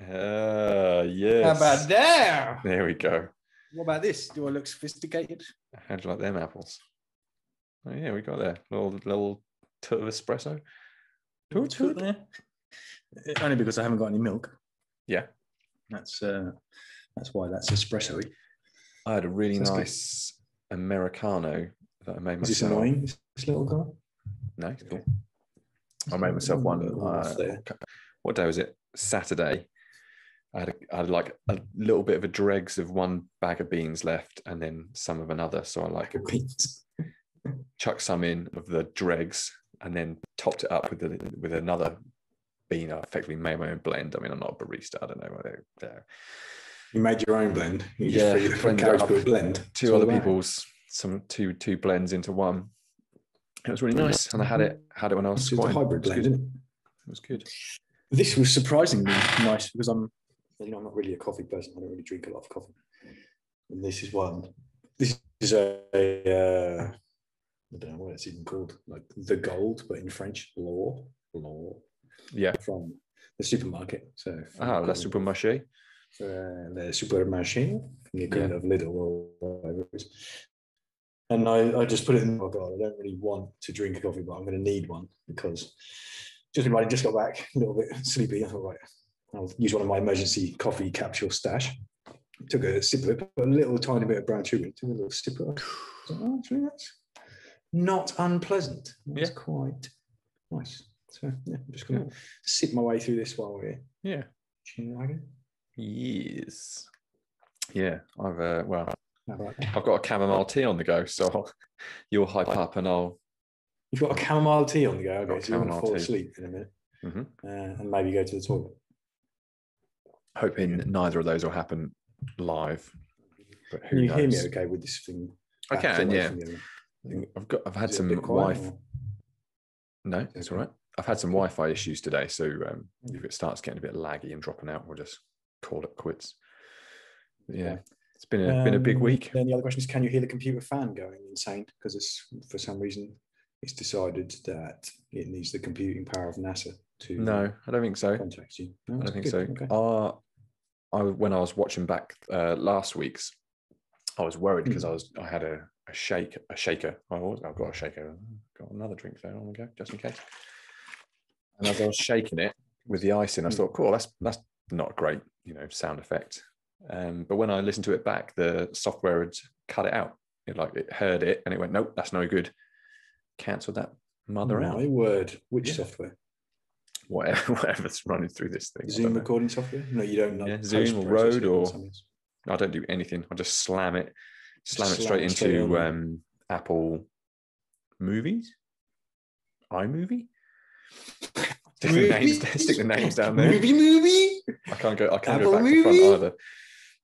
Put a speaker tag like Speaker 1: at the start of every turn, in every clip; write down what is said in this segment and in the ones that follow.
Speaker 1: Yes.
Speaker 2: How about that?
Speaker 1: There we go.
Speaker 2: What about this? Do I look sophisticated?
Speaker 1: How do you like them apples? Oh yeah, we got there. Little toot of espresso.
Speaker 2: Toot there. Only because I haven't got any milk.
Speaker 1: Yeah.
Speaker 2: That's why that's espresso-y.
Speaker 1: I had a really nice Americano that I made myself.
Speaker 2: Is this annoying, this little guy?
Speaker 1: No, it's cool. I made myself one. What day was it? Saturday. I had like a little bit of a dregs of one bag of beans left, and then some of another. So I like
Speaker 2: beans.
Speaker 1: Chucked some in of the dregs, and then topped it up with another bean. I effectively made my own blend. I mean, I'm not a barista. I don't know whether they're.
Speaker 2: You made your own blend. You
Speaker 1: just
Speaker 2: blend.
Speaker 1: Two other people's, two blends into one. It was really nice, and I had it when I was
Speaker 2: squatting. It's a hybrid blend, isn't it?
Speaker 1: It was good.
Speaker 2: This was surprisingly nice because I'm not really a coffee person. I don't really drink a lot of coffee. And this is one. This is I don't know what it's even called, like the gold, but in French, l'or.
Speaker 1: Yeah.
Speaker 2: From the supermarket. So
Speaker 1: La Supermarché.
Speaker 2: The Supermarché, the equivalent of Lidl or whatever it is. And I just put it in, oh God, I don't really want to drink a coffee, but I'm going to need one because just got back, a little bit sleepy. I thought, right, I'll use one of my emergency coffee capsule stash. Took a sip of it, put a little tiny bit of brown sugar, took a little sip of it. Oh, actually, that's not unpleasant. That's quite nice. So, yeah, I'm just going to sip my way through this while we're here.
Speaker 1: Yeah. Yes. Yeah, I've got a chamomile tea on the go, so you'll hype up and I'll.
Speaker 2: You've got a chamomile tea on the go, okay? So you're going to fall asleep in a minute, and maybe go to the toilet.
Speaker 1: Hoping neither of those will happen live. But
Speaker 2: can you hear me okay with this thing?
Speaker 1: I can, yeah. I've had some Wi-Fi. No, it's all right. I've had some Wi-Fi issues today, so if it starts getting a bit laggy and dropping out, we'll just call it quits. But yeah, it's been a big week.
Speaker 2: Then the other question is, can you hear the computer fan going insane? Because for some reason it's decided that it needs the computing power of NASA to.
Speaker 1: No, I don't think so.
Speaker 2: Contact you. No,
Speaker 1: I don't think so.
Speaker 2: Okay.
Speaker 1: When I was watching back last week's, I was worried because I had a shaker. I've got a shaker. Got another drink there on the go, just in case. And as I was shaking it with the ice in, I thought, cool, that's not a great, sound effect. But when I listened to it back, the software had cut it out. It heard it and it went, nope, that's no good. Cancelled that mother out.
Speaker 2: My word. Which software?
Speaker 1: Whatever's running through this thing.
Speaker 2: Zoom recording software? No, you don't know.
Speaker 1: Yeah, Zoom or Rode or I don't do anything. I just slam it straight into Apple Movies, iMovie. Stick the names down there.
Speaker 2: Movie.
Speaker 1: I can't go back to front either.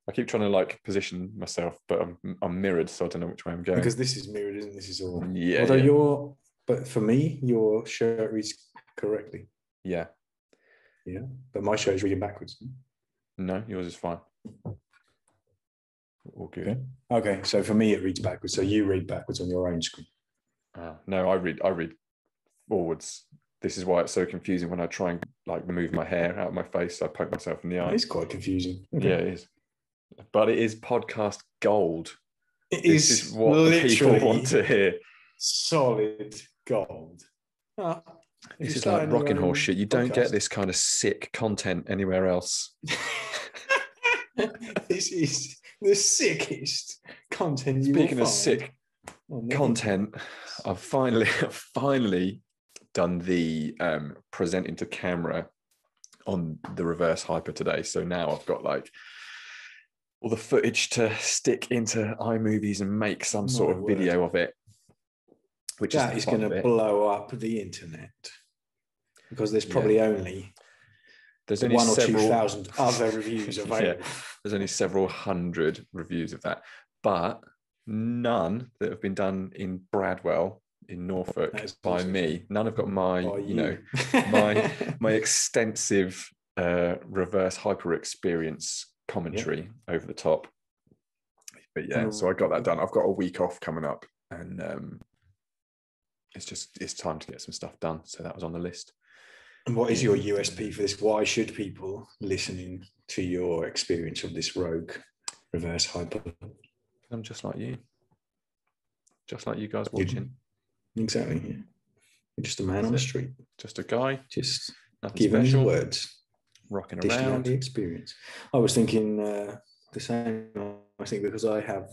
Speaker 1: I keep trying to position myself, but I'm mirrored, so I don't know which way I'm going.
Speaker 2: Because this is mirrored, isn't this? Is all.
Speaker 1: Yeah.
Speaker 2: Although but for me, your shirt reads correctly.
Speaker 1: Yeah.
Speaker 2: Yeah, but my shirt is reading backwards.
Speaker 1: No, yours is fine. All good.
Speaker 2: Okay, so for me it reads backwards. So you read backwards on your own screen.
Speaker 1: No, I read forwards. This is why it's so confusing when I try and remove my hair out of my face. I poke myself in the eye.
Speaker 2: It's quite confusing. Okay.
Speaker 1: Yeah, it is. But it is podcast gold.
Speaker 2: This
Speaker 1: is what the people want to hear.
Speaker 2: Solid gold.
Speaker 1: This is like rocking horse shit. You don't get this kind of sick content anywhere else.
Speaker 2: This is the sickest content you
Speaker 1: Speaking
Speaker 2: will
Speaker 1: of
Speaker 2: find.
Speaker 1: sick content, I've finally done the presenting to camera on the reverse hyper today. So now I've got all the footage to stick into iMovies and make some sort of video of it. Which is
Speaker 2: going to blow up the internet because there's probably only 1 or 2,000 other reviews available.
Speaker 1: There's only several hundred reviews of that, but none that have been done in Bradwell in Norfolk by me. None have got my my extensive reverse hyper experience commentary over the top. But yeah, so I got that done. I've got a week off coming up, and it's time to get some stuff done. So that was on the list.
Speaker 2: And what is your USP for this? Why should people listening to your experience of this Rogue reverse hyper?
Speaker 1: I'm just like you guys watching.
Speaker 2: Exactly. Yeah. You're just a man on the street.
Speaker 1: Just a guy.
Speaker 2: Just
Speaker 1: nothing
Speaker 2: giving
Speaker 1: special.
Speaker 2: his words.
Speaker 1: Rocking
Speaker 2: dishing
Speaker 1: around.
Speaker 2: out the experience. I was thinking the same. I think because I have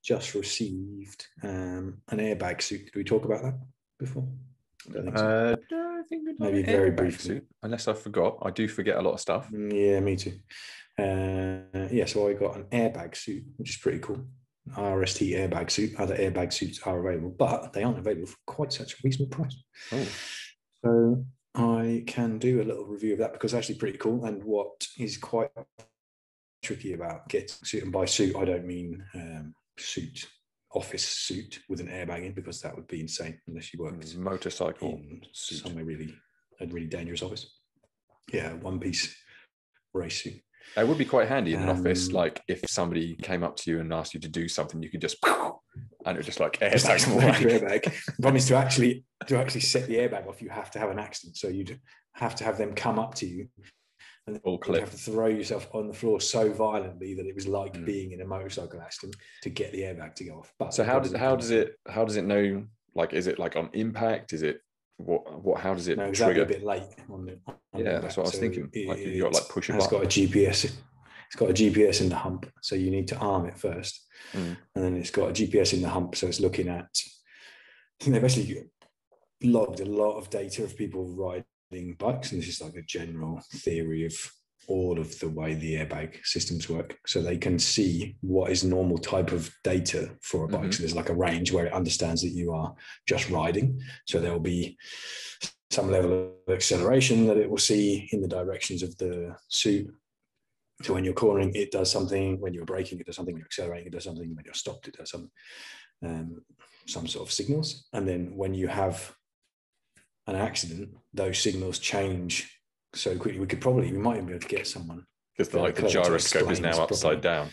Speaker 2: just received an airbag suit. Did we talk about that before? I don't think so.
Speaker 1: I think
Speaker 2: maybe very briefly.
Speaker 1: Suit, unless I forgot. I do forget a lot of stuff.
Speaker 2: Yeah, me too. So I got an airbag suit, which is pretty cool. RST airbag suit. Other airbag suits are available, but they aren't available for quite such a reasonable price.
Speaker 1: Oh.
Speaker 2: So I can do a little review of that because it's actually pretty cool. And what is quite tricky about getting suit, and by suit I don't mean suit, office suit with an airbag in, because that would be insane unless you worked
Speaker 1: motorcycle
Speaker 2: in
Speaker 1: suit.
Speaker 2: somewhere a really dangerous office. Yeah, one-piece race suit.
Speaker 1: It would be quite handy in an office, like if somebody came up to you and asked you to do something, you could just and it would just like airbag them away.
Speaker 2: Airbag. The problem is to actually set the airbag off, you have to have an accident. So you'd have to have them come up to you and you have to throw yourself on the floor so violently that it was like being in a motorcycle accident to get the airbag to go off. But
Speaker 1: so how does it know? Like, is it like on impact? Is it what? How does it trigger?
Speaker 2: A bit late on the
Speaker 1: that's what I was thinking. Like you got like push a button.
Speaker 2: It's got a GPS. It's got a GPS in the hump, so you need to arm it first, and then it's got a GPS in the hump, so it's looking at. I think they basically logged a lot of data of people riding bikes, and this is like a general theory of all of the way the airbag systems work. So they can see what is normal type of data for a bike. So there's like a range where it understands that you are just riding. So there will be some level of acceleration that it will see in the directions of the suit. So when you're cornering, it does something. When you're braking, it does something. When you're accelerating, it does something. When you're stopped, it does something. Some sort of signals. And then when you have an accident, those signals change so quickly. We might even be able to get someone,
Speaker 1: because like the gyroscope is now upside down.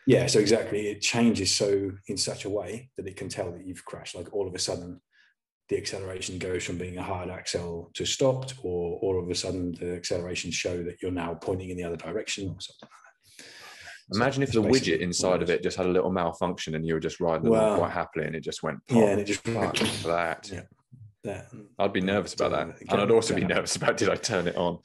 Speaker 2: Yeah, so exactly, it changes so in such a way that it can tell that you've crashed. Like all of a sudden the acceleration goes from being a hard axle to stopped, or all of a sudden the accelerations show that you're now pointing in the other direction or something like that.
Speaker 1: Imagine if the widget inside of it just had a little malfunction and you were just riding along quite happily and it just went pop.
Speaker 2: Yeah, and it just
Speaker 1: that.
Speaker 2: Yeah.
Speaker 1: I'd be nervous about that. And I'd also be nervous about, did I turn it on?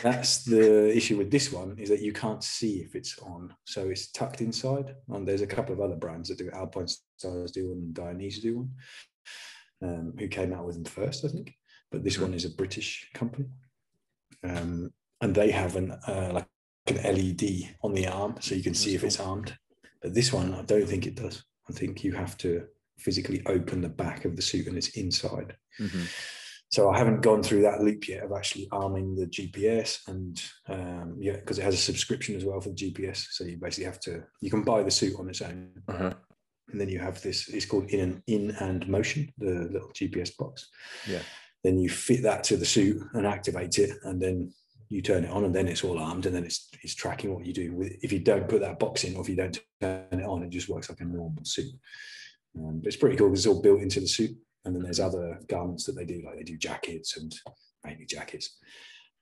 Speaker 2: That's the issue with this one, is that you can't see if it's on. So it's tucked inside. And there's a couple of other brands that do it. Alpine Stars do one and Dionysus do one, who came out with them first, I think. But this one is a British company. And they have like an LED on the arm, so you can see if it's armed. But this one, I don't think it does. I think you have to physically open the back of the suit and it's inside. So I haven't gone through that loop yet of actually arming the GPS, and because it has a subscription as well for the GPS. So you basically you can buy the suit on its own, and then you have this. It's called in and motion, the little GPS box. Yeah. Then you fit that to the suit and activate it, and then you turn it on, and then it's all armed, and then it's tracking what you do. If you don't put that box in, or if you don't turn it on, it just works like a normal suit. But it's pretty cool because it's all built into the suit. And then there's other garments that they do, like they do jackets, and mainly jackets,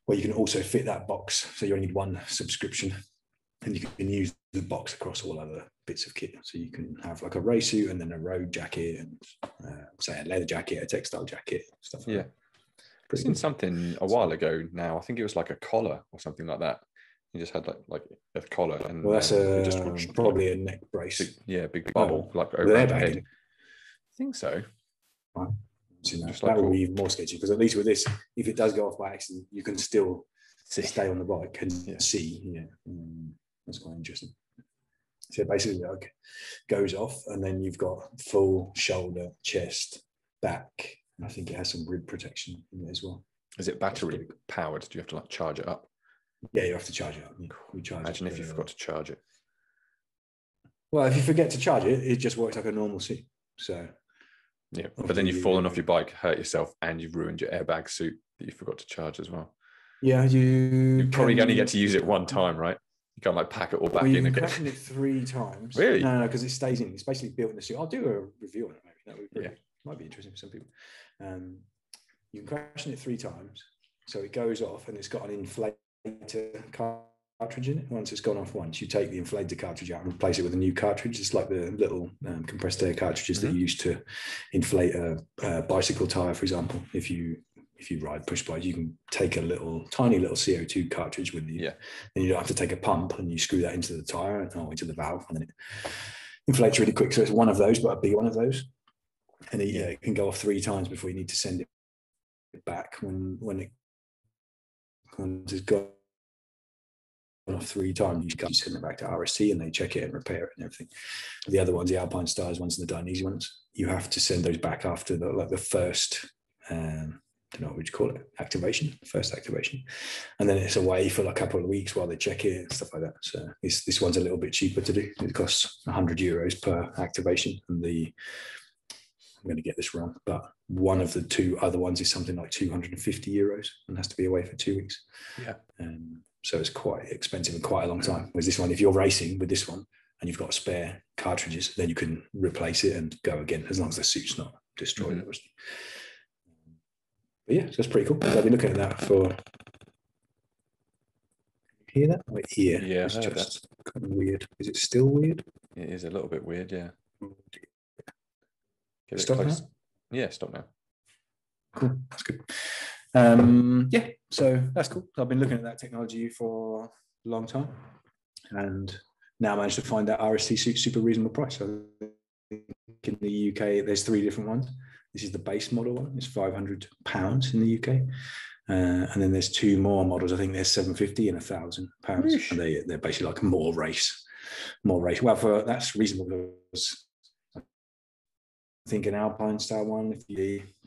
Speaker 2: where you can also fit that box. So you only need one subscription, and you can use the box across all other bits of kit. So you can have like a race suit and then a road jacket, and say a leather jacket, a textile jacket, stuff like that.
Speaker 1: I've seen something a while ago now. I think it was like a collar or something like that. You just had like a collar, and
Speaker 2: that's probably a neck brace.
Speaker 1: Big bubble like over the head. I think so.
Speaker 2: That will be even more sketchy, because at least with this, if it does go off by accident, you can still stay on the bike and see. That's quite interesting. So basically, like, goes off, and then you've got full shoulder, chest, back. And I think it has some rib protection in it as well.
Speaker 1: Is it battery powered? Do you have to like charge it up?
Speaker 2: Yeah, you have to charge it up.
Speaker 1: Imagine if you forgot to charge it.
Speaker 2: Well, if you forget to charge it, it just works like a normal suit. So.
Speaker 1: Yeah, but then you've fallen off your bike, hurt yourself, and you've ruined your airbag suit that you forgot to charge as well.
Speaker 2: Yeah, you
Speaker 1: probably only get to use it one time, right? You can't like pack it all back in again.
Speaker 2: Pack it 3 times.
Speaker 1: Really?
Speaker 2: No, because it stays in. It's basically built in the suit. I'll do a review on it. Maybe that would might be interesting for some people. You can crash it 3 times, so it goes off, and it's got an inflator cartridge in it. Once it's gone off once, you take the inflator cartridge out and replace it with a new cartridge. It's like the little compressed air cartridges that you use to inflate a bicycle tire, for example. If you ride push bikes, you can take a tiny little CO2 cartridge with you.
Speaker 1: Yeah.
Speaker 2: Then you don't have to take a pump, and you screw that into the tire or into the valve, and then it inflates really quick. So it's one of those, but a big one of those. And it can go off 3 times before you need to send it back. When it's gone off 3 times, you can send it back to RST, and they check it and repair it and everything. The other ones, the Alpine Stars ones and the Dainese ones, you have to send those back after the first, I don't know what would you call it, first activation, and then it's away for like a couple of weeks while they check it and stuff like that. So this one's a little bit cheaper to do. It costs €100 per activation, and I'm going to get this wrong, but one of the 2 other ones is something like €250 and has to be away for 2 weeks.
Speaker 1: Yeah.
Speaker 2: So it's quite expensive and quite a long time. Whereas this one, if you're racing with this one and you've got spare cartridges, then you can replace it and go again, as long as the suit's not destroyed, obviously. But yeah, so that's pretty cool. So I've been looking at that for. Hear that? My ear.
Speaker 1: Yeah,
Speaker 2: it's just kind of weird. Is it still weird?
Speaker 1: It is a little bit weird, yeah.
Speaker 2: Stop now?
Speaker 1: Yeah, stop now.
Speaker 2: Cool, that's good. Yeah, so that's cool. I've been looking at that technology for a long time, and now I managed to find that RST suit super reasonable price. So in the UK, there's 3 different ones. This is the base model one. It's £500 in the UK. And then there's 2 more models. I think there's £750 and £1,000. And they're basically like more race. Well, that's reasonable because I think an Alpine style one, if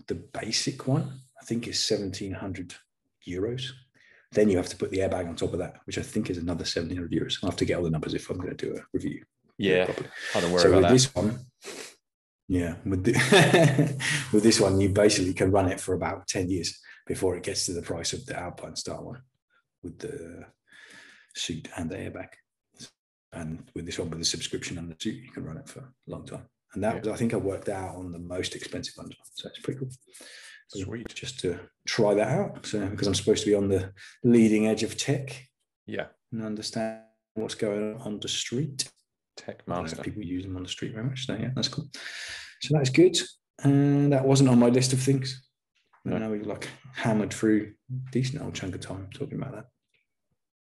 Speaker 2: the basic one, I think is €1,700. Then you have to put the airbag on top of that, which I think is another €1,700. I'll have to get all the numbers if I'm going to do a review.
Speaker 1: Yeah, I don't worry
Speaker 2: so
Speaker 1: about
Speaker 2: with
Speaker 1: that.
Speaker 2: This one, yeah, with this one, you basically can run it for about 10 years before it gets to the price of the Alpine style one with the suit and the airbag. And with this one, with the subscription and the suit, you can run it for a long time. And that, I think I worked out on the most expensive one. So it's pretty cool.
Speaker 1: Sweet.
Speaker 2: Just to try that out. So because I'm supposed to be on the leading edge of tech.
Speaker 1: Yeah.
Speaker 2: And understand what's going on the street.
Speaker 1: Tech master.
Speaker 2: People use them on the street very much. So yeah, that's cool. So that's good. And that wasn't on my list of things. No. And now we've like hammered through a decent old chunk of time talking about that.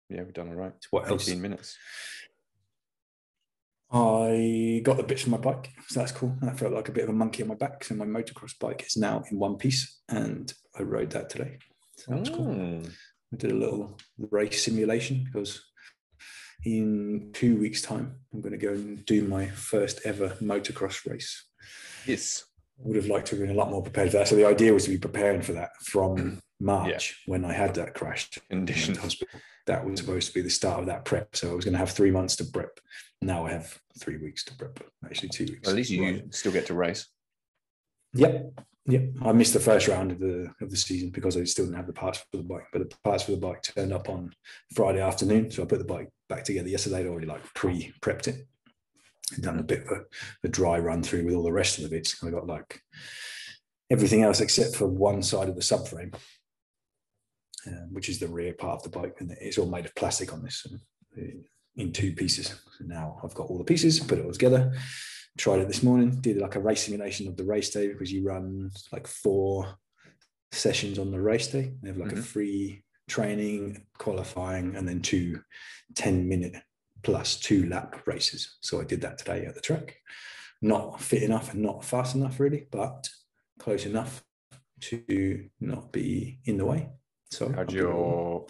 Speaker 1: Yeah, we've done all right.
Speaker 2: What
Speaker 1: 18 minutes.
Speaker 2: I got the bits from my bike, so that's cool. I felt like a bit of a monkey on my back. So my motocross bike is now in one piece, and I rode that today. So that was cool. I did a little race simulation because in 2 weeks' time, I'm going to go and do my first ever motocross race.
Speaker 1: Yes.
Speaker 2: I would have liked to have been a lot more prepared for that. So the idea was to be preparing for that from March when I had that crash condition hospital. That was supposed to be the start of that prep. So I was going to have 3 months to prep. Now I have 3 weeks to prep. Actually, 2 weeks.
Speaker 1: At least you still get to race.
Speaker 2: Yep. I missed the first round of the season because I still didn't have the parts for the bike. But the parts for the bike turned up on Friday afternoon. So I put the bike back together yesterday. I'd already like pre-prepped it. I'd done a bit of a dry run through with all the rest of the bits. I got like everything else except for one side of the subframe, which is the rear part of the bike. And it's all made of plastic on this in 2 pieces. So now I've got all the pieces, put it all together. Tried it this morning, did like a race simulation of the race day because you run like 4 sessions on the race day. They have like a free training, qualifying, and then 2 10-minute plus 2 lap races. So I did that today at the track. Not fit enough and not fast enough really, but close enough to not be in the way. So
Speaker 1: how'd your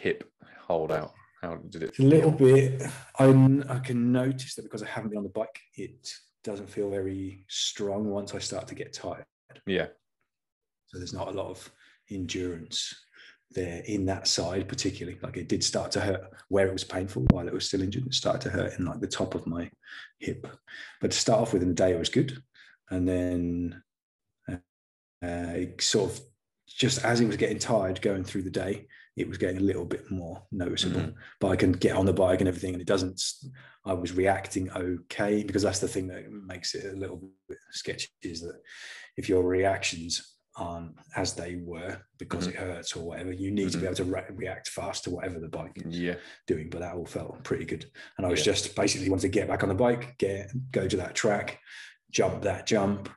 Speaker 1: hip hold out? How did it
Speaker 2: feel? A little bit. I can notice that because I haven't been on the bike, it doesn't feel very strong once I start to get tired.
Speaker 1: Yeah.
Speaker 2: So there's not a lot of endurance there in that side, particularly. Like it did start to hurt where it was painful while it was still injured. It started to hurt in like the top of my hip. But to start off with in the day, it was good. And then it sort of, just as it was getting tired going through the day, it was getting a little bit more noticeable. But I can get on the bike and everything, and it doesn't. I was reacting okay, because that's the thing that makes it a little bit sketchy, is that if your reactions aren't as they were because it hurts or whatever. You need to be able to react fast to whatever the bike is doing. But that all felt pretty good. And I was just basically wanted to get back on the bike, go to that track, jump that jump,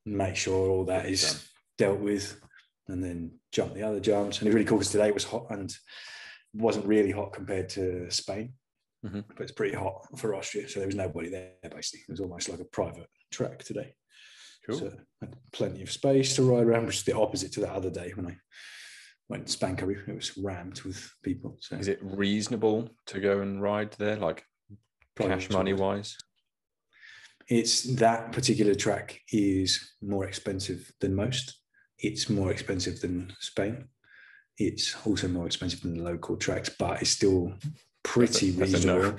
Speaker 2: make sure all that is dealt with, and then jump the other jumps. And it's really cool because today was hot and wasn't really hot compared to Spain, but it's pretty hot for Austria. So there was nobody there, basically. It was almost like a private track today. Cool. So I had plenty of space to ride around, which is the opposite to that other day when I went Spankaroo. It was rammed with people. So
Speaker 1: is it reasonable to go and ride there, like cash money wise?
Speaker 2: It's that particular track is more expensive than most. It's more expensive than Spain. It's also more expensive than the local tracks, but it's still pretty reasonable. No.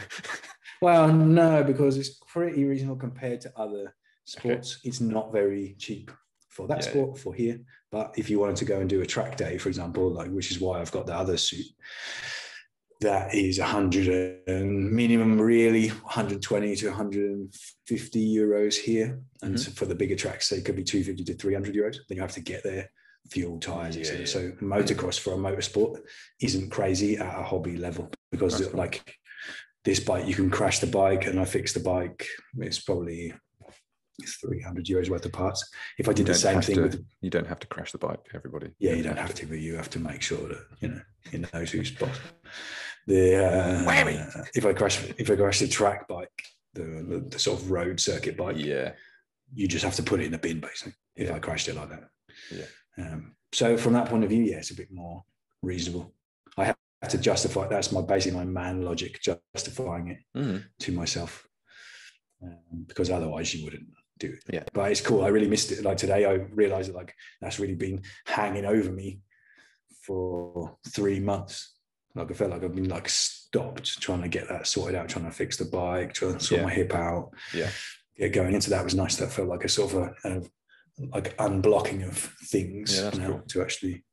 Speaker 2: Well, no, because it's pretty reasonable compared to other sports. It's not very cheap for that sport, for here. But if you wanted to go and do a track day, for example, like, which is why I've got the other suit, that is 100 and minimum, really 120 to 150 euros here. And so for the bigger tracks, say it could be 250 to 300 euros. Then you have to get there, fuel, tires, etc. So motocross for a motorsport isn't crazy at a hobby level, because like this bike, you can crash the bike, and I fixed the bike. It's probably 300 euros worth of parts. If I did the same thing
Speaker 1: you don't have to crash the bike, everybody.
Speaker 2: Yeah, you don't have to, but you have to make sure that he knows who's boss. If I crash the track bike, the sort of road circuit bike, you just have to put it in a bin, basically. If I crashed it like that, so from that point of view, it's a bit more reasonable. I have to justify. That's basically my man logic, justifying it to myself, because otherwise you wouldn't do it. But it's cool. I really missed it. Like today, I realized that like that's really been hanging over me for 3 months. Like I felt like I've been like stopped trying to get that sorted out, trying to fix the bike, trying to sort my hip out. Going into that was nice. That felt like a sort of a like unblocking of things to actually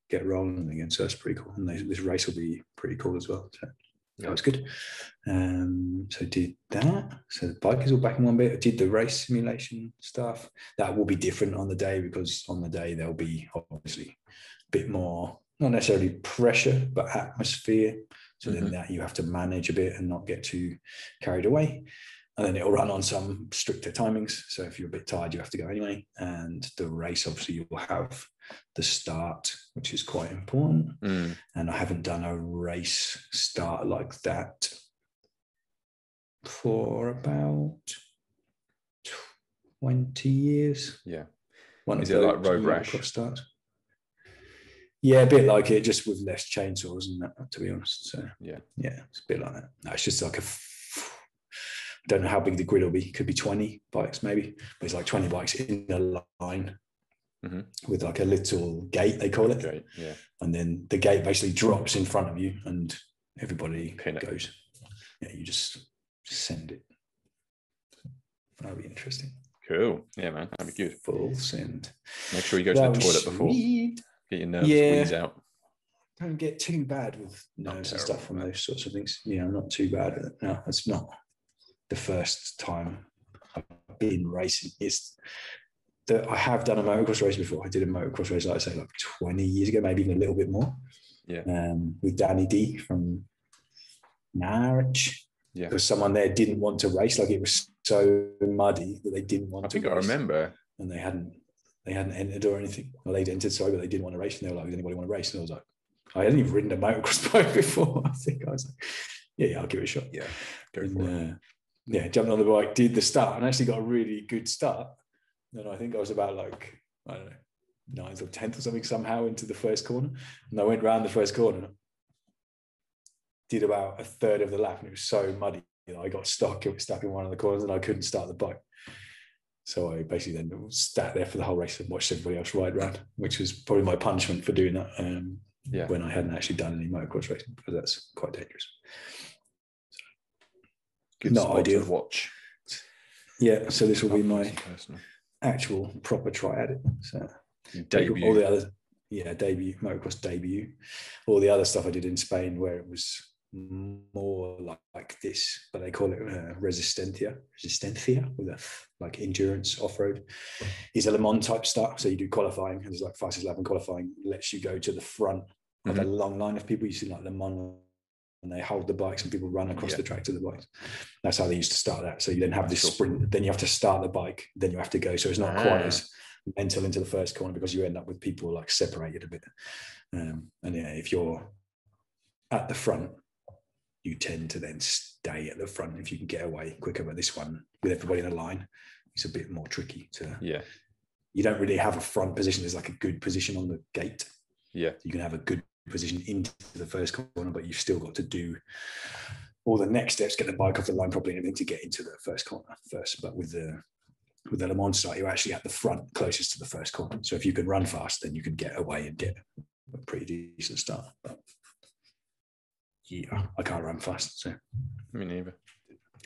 Speaker 2: get rolling again. So that's pretty cool. And this race will be pretty cool as well. So that was good. So did that. So the bike is all back in one bit. I did the race simulation stuff. That will be different on the day, because on the day there'll be obviously a bit more, not necessarily pressure, but atmosphere. So then that you have to manage a bit and not get too carried away. And then it'll run on some stricter timings. So if you're a bit tired, you have to go anyway. And the race, obviously, you will have the start, which is quite important. And I haven't done a race start like that for about 20 years.
Speaker 1: Is it like road rash
Speaker 2: starts? Yeah, a bit like it, just with less chainsaws and that, to be honest. So yeah, it's a bit like that. No, it's just like I don't know how big the grid will be. It could be 20 bikes maybe, but it's like 20 bikes in a line with like a little gate, they call it. And then the gate basically drops in front of you and everybody goes. Yeah, you just send it. That'll be interesting.
Speaker 1: Cool. Yeah, man. That'd be good.
Speaker 2: Full send.
Speaker 1: Make sure you go to the toilet before. Get your nerves squeeze out.
Speaker 2: Don't get too bad with nerves and stuff on those sorts of things. Not too bad with it. No, it's not the first time I've been racing. It's that I have done a motocross race before. I did a motocross race, like I say, like 20 years ago, maybe even a little bit more. With Danny D from Norwich. Because someone there didn't want to race. Like it was so muddy that they didn't want to race.
Speaker 1: I remember.
Speaker 2: And they hadn't entered or anything. Well, they'd entered, sorry, but they didn't want to race. And they were like, does anybody want to race? And I was like, I hadn't even ridden a motocross bike before. I think I was like, yeah, I'll give it a shot.
Speaker 1: Yeah, go for it.
Speaker 2: Jumped on the bike, did the start, and actually got a really good start. And I think I was about like, I don't know, 9th or 10th or something somehow into the first corner. And I went round the first corner, did about a third of the lap, and it was so muddy that I got stuck in one of the corners and I couldn't start the bike. So I basically then sat there for the whole race and watched everybody else ride around, which was probably my punishment for doing that when I hadn't actually done any motocross racing, because that's quite dangerous.
Speaker 1: Good,
Speaker 2: not ideal
Speaker 1: to watch.
Speaker 2: Yeah, so this will be my actual proper try at it. So
Speaker 1: debut.
Speaker 2: All the other, debut, motocross debut. All the other stuff I did in Spain, where it was more like this, but they call it Resistencia with a like endurance off-road. Is a Le Mans type start. So you do qualifying, and there's like fastest lap in qualifying, lets you go to the front of a long line of people. You see like Le Mans, and they hold the bikes and people run across the track to the bikes. That's how they used to start that. So you then have this sprint, then you have to start the bike, then you have to go. So it's not quite as mental into the first corner, because you end up with people like separated a bit. And yeah, if you're at the front, you tend to then stay at the front if you can get away quicker. But this one, with everybody in a line, it's a bit more tricky to.
Speaker 1: Yeah.
Speaker 2: You don't really have a front position. There's like a good position on the gate.
Speaker 1: Yeah.
Speaker 2: You can have a good position into the first corner, but you've still got to do all the next steps, get the bike off the line properly and everything to get into the first corner first. But with the Le Mans start, you're actually at the front, closest to the first corner. So if you can run fast, then you can get away and get a pretty decent start. But yeah, I can't run fast, so
Speaker 1: me neither.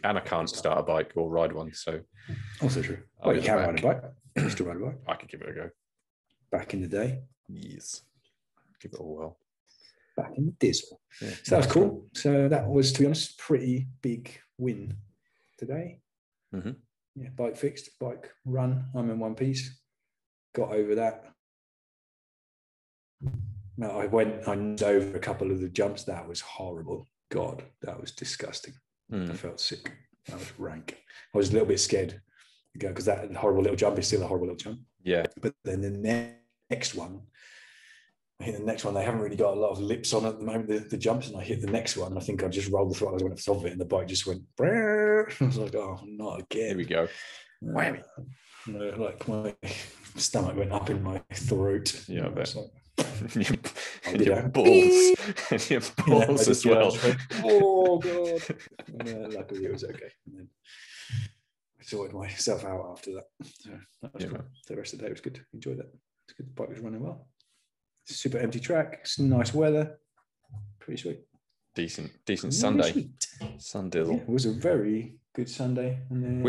Speaker 1: And I can't start a bike or ride one, so
Speaker 2: also true. Well, you can ride a bike. You still ride a bike.
Speaker 1: I could give it a go.
Speaker 2: Back in the day.
Speaker 1: Yes. Give it a whirl.
Speaker 2: Back in the diesel.
Speaker 1: Yeah,
Speaker 2: so that was cool. So that was, to be honest, pretty big win today. Yeah, bike fixed, bike run. I'm in one piece. Got over that. No, I nosed over a couple of the jumps. That was horrible. God, that was disgusting. I felt sick. That was rank. I was a little bit scared because that horrible little jump is still a horrible little jump.
Speaker 1: Yeah.
Speaker 2: But then the next one, I hit the next one. They haven't really got a lot of lips on at the moment, the jumps, and I hit the next one. I think I just rolled the throttle. I went off the top of it, and the bike just went. I was like, oh, not again.
Speaker 1: Here we go. Whammy.
Speaker 2: Like my stomach went up in my throat.
Speaker 1: Yeah, I bet.
Speaker 2: And
Speaker 1: your balls. And your balls as well.
Speaker 2: Oh, God. Luckily, it was okay. And then I sorted myself out after that. So that was cool. The rest of the day was good. Enjoyed it. It's good. The bike was running well. Super empty track. It's nice weather. Pretty sweet.
Speaker 1: Decent Sunday. Sundizzle.
Speaker 2: Yeah, it was a very good Sunday. And
Speaker 1: then,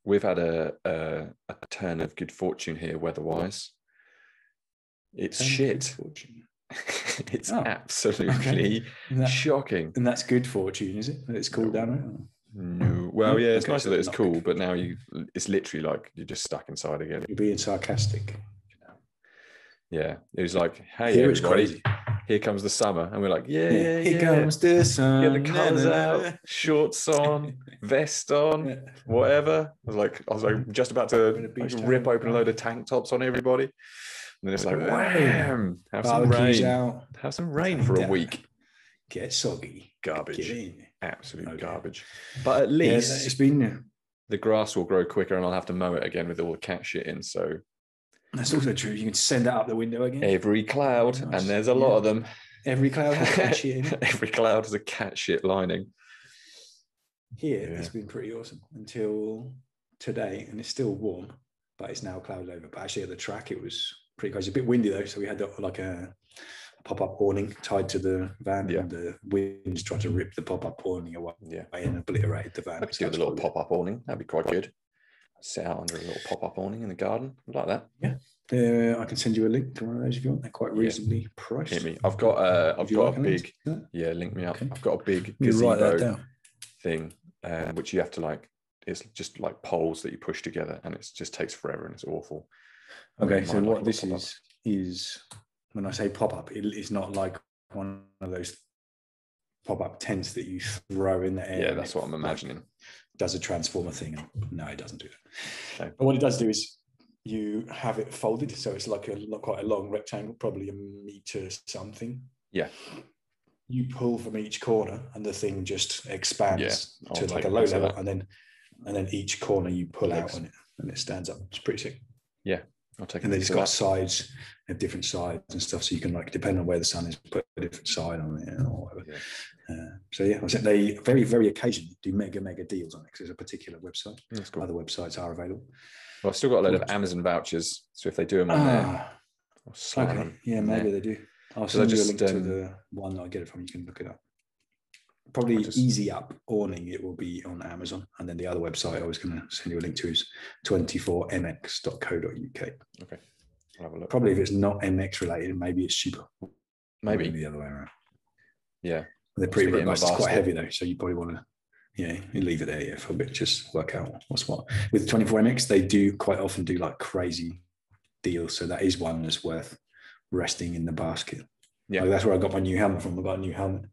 Speaker 1: we've had a turn of good fortune here weather-wise. It's shit. It's absolutely shocking.
Speaker 2: And that's good fortune, is it? It's cooled down, right?
Speaker 1: No. Well, yeah, it's nice that it's cool, but now it's literally like you're just stuck inside again.
Speaker 2: You're being sarcastic.
Speaker 1: Yeah, it was like, hey,
Speaker 2: here it's crazy.
Speaker 1: Here comes the summer, and we're like, yeah,
Speaker 2: here comes the sun.
Speaker 1: Get the colours out, shorts on, vest on, whatever. I was like just about to rip open a load of tank tops on everybody, and then it's like, wham! Have some rain. Have some rain for a week.
Speaker 2: Get soggy.
Speaker 1: Garbage.
Speaker 2: Get in.
Speaker 1: Absolute garbage. But at least
Speaker 2: it's been.
Speaker 1: The grass will grow quicker, and I'll have to mow it again with all the cat shit in. So.
Speaker 2: That's also true. You can send it out the window again.
Speaker 1: Every cloud, and there's a lot of them.
Speaker 2: Every cloud has cat shit in it.
Speaker 1: Every cloud has a cat shit lining.
Speaker 2: Here, it's been pretty awesome until today, and it's still warm, but it's now clouded over. But actually, at the track, it was pretty crazy. A bit windy though, so we had like a pop-up awning tied to the van, and the winds tried to rip the pop-up awning away and obliterated the van.
Speaker 1: I could do a little pop-up awning. That'd be quite good. Sit out under a little pop-up awning in the garden. I'd like that.
Speaker 2: Yeah. I can send you a link to one of those if you want. They're quite reasonably priced.
Speaker 1: Hit me. I've got a big link me up. Okay. I've got a big gazebo thing, which you have to like, it's just like poles that you push together, and it just takes forever and it's awful.
Speaker 2: Okay, so what this is when I say pop-up, it is not like one of those pop-up tents that you throw in the air.
Speaker 1: Yeah, that's what I'm imagining.
Speaker 2: Does a transformer thing. No, it doesn't do that. Okay. But what it does do is you have it folded, so it's like quite a long rectangle, probably a meter something.
Speaker 1: Yeah.
Speaker 2: You pull from each corner, and the thing just expands to like a low level, and then each corner you pull out on it, and it stands up. It's pretty sick.
Speaker 1: Yeah, I'll take it.
Speaker 2: And then it's got sides, different sides and stuff, so you can like, depending on where the sun is, put a different side on it or whatever. Yeah. So I think they very, very occasionally do mega deals on it because there's a particular website.
Speaker 1: That's cool.
Speaker 2: Other websites are available.
Speaker 1: Well, I've still got a load of Amazon vouchers, so if they do them on there, I'll slap them.
Speaker 2: Yeah, maybe they do. I'll send you a link to the one that I get it from. You can look it up. Probably Easy Up awning. It will be on Amazon, and then the other website I was going to send you a link to is 24mx.co.uk.
Speaker 1: Okay, I'll have a look.
Speaker 2: Probably if it's not MX related, maybe it's cheaper.
Speaker 1: Maybe
Speaker 2: the other way around.
Speaker 1: Yeah,
Speaker 2: They're pretty
Speaker 1: Stick it in my
Speaker 2: robust. It's quite
Speaker 1: basket.
Speaker 2: heavy though, so you probably want to, you leave it there for a bit, just work out what's what. With 24MX, they do quite often do like crazy deals, so that is one that's worth resting in the basket.
Speaker 1: Yeah,
Speaker 2: like that's where I got my new helmet from. I got a new helmet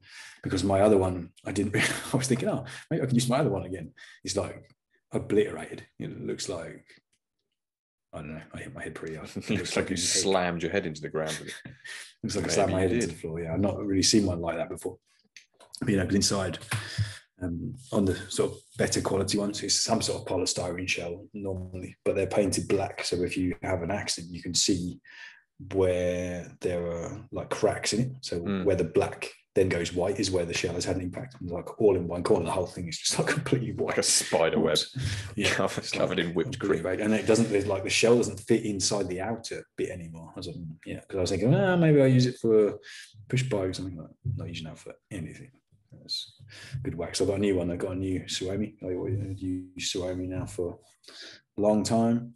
Speaker 2: because my other one, I didn't. I was thinking, oh, maybe I can use my other one again. It's like obliterated. It looks like, I don't know. I hit my head pretty hard.
Speaker 1: it looks like you slammed your head into the ground with it.
Speaker 2: Looks like I slammed my head into the floor. Yeah, I've not really seen one like that before. But, because inside, on the sort of better quality ones, it's some sort of polystyrene shell normally, but they're painted black. So if you have an accident, you can see where there are like cracks in it. So where the black then goes white is where the shell has had an impact. And like all in one corner, the whole thing is just like completely white,
Speaker 1: like a spider web.
Speaker 2: Yeah,
Speaker 1: covered in whipped cream.
Speaker 2: And it doesn't, like the shell doesn't fit inside the outer bit anymore. I was like, because I was thinking, maybe I'll use it for push bike or something. Like not using that for anything. That's good wax. I've got a new one. I got a new Suomi. I use Suomi now for a long time,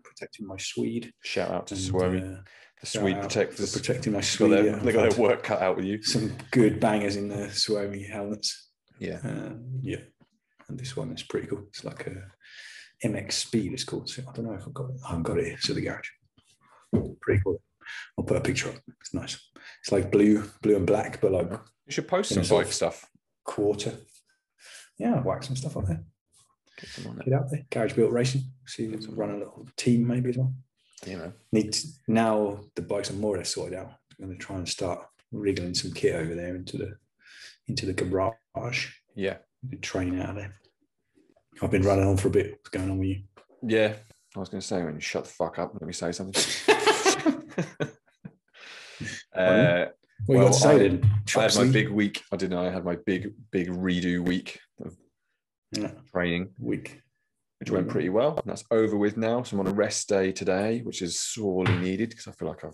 Speaker 2: protecting my Swede.
Speaker 1: Shout out to Suomi. The Swede protectors.
Speaker 2: Protecting my Swede.
Speaker 1: They got their work cut out with you.
Speaker 2: Some good bangers in the Suomi helmets.
Speaker 1: Yeah.
Speaker 2: And this one is pretty cool. It's like a MX Speed, it's called. So I don't know if I've got it. I haven't got it here. It's at the garage. Pretty cool. I'll put a picture up. It's nice. It's like blue and black, but like
Speaker 1: you should post some bike stuff.
Speaker 2: Quarter. Yeah, I'll whack some stuff up there. Get out there. Garage Built Racing. See if run a little team maybe as well. Now the bikes are more or less sorted out. I'm going to try and start wriggling some kit over there into the garage.
Speaker 1: Yeah.
Speaker 2: Training out of there. I've been running on for a bit. What's going on with you?
Speaker 1: Yeah. I was going to say, when you shut the fuck up, let me say something.
Speaker 2: What you got to say then?
Speaker 1: I had my big week. I didn't know. I had my big redo week of training
Speaker 2: week,
Speaker 1: which went pretty well. And that's over with now. So I'm on a rest day today, which is sorely needed because I feel like I've